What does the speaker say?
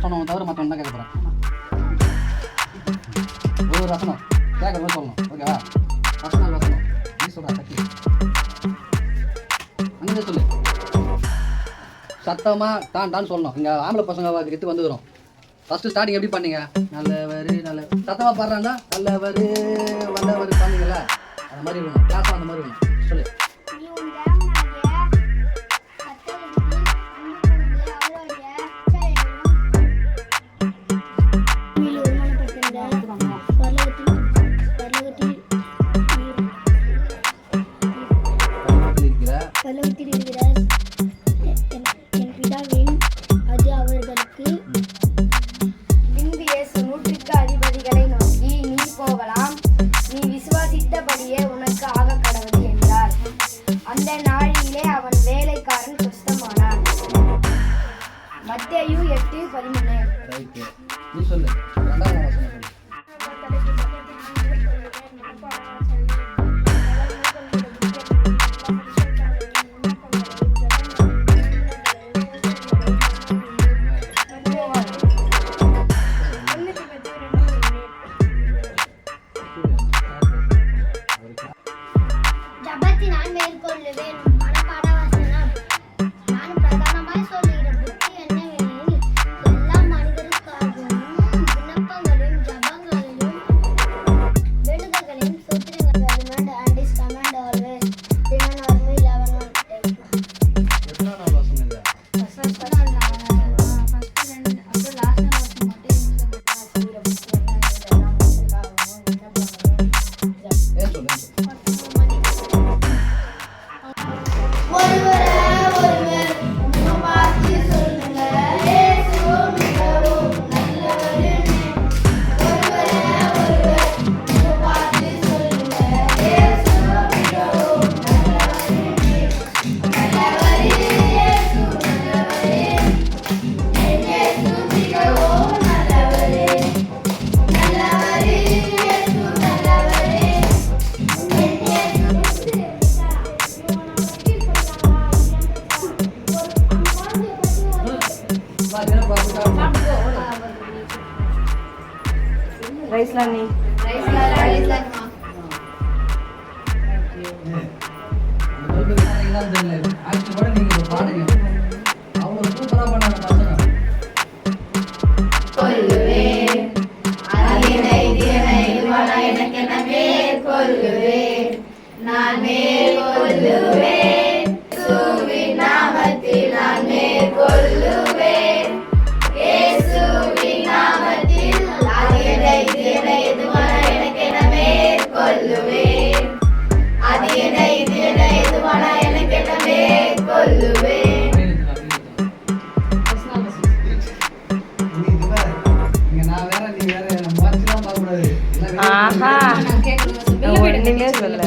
சொன்னவங்க தவிர மற்றவங்க தான் கேட்க போகிறேன். ஒரு வசனம் கேட்கறது சொல்லணும். ஓகேவா? வசனம் நீ சொல்கிறா சக்தி அங்கே சொல்லு. சத்தமாக டான்னு சொல்லணும். இங்கே ஆம்பளை பசங்க கிட்ட வந்துடும். ஃபஸ்ட்டு ஸ்டார்டிங் எப்படி பண்ணீங்க? நல்லவர் சத்தமாக பாடுறாங்கன்னா நல்லவர் வல்லவர் பண்ணீங்களா? அந்த மாதிரி வேணும். கிளாஸாக அந்த மாதிரி வேணும். சொல்லு. மத்தேயு 8:13. ரைட். நீ சொல்லு. இரண்டாவது வசனம் சொல்லு. ஜபத்தினால் மேற்கொள்ளுவேன். மனப்பாட வசனம். நான் பிரதானமாய் சொல்லுகிறேன் புத்தி என்னவெனில் எல்லா மனிதருக்காகவும் விண்ணப்பங்களையும் ஜபங்களையும் வேண்டுதல்களையும் சுத்திரங்களையும் and is command always. Deuteronomy 11:8. எத்தனாவது வசனம் இது? ரைஸ்லானி நான் மேற்கொள்ளுவேன் சுவின் நாமத்தில் நான் மேற்கொள்ளுவேன் இயேசுவின் நாமத்தில் அது எதுவான எனக்கென மேற்கொள்ளுவேன் அது எதுவான எனக்கென மேற்கொள்ளுவேன். ஆஹா ஒண்ணுமே சொல்ல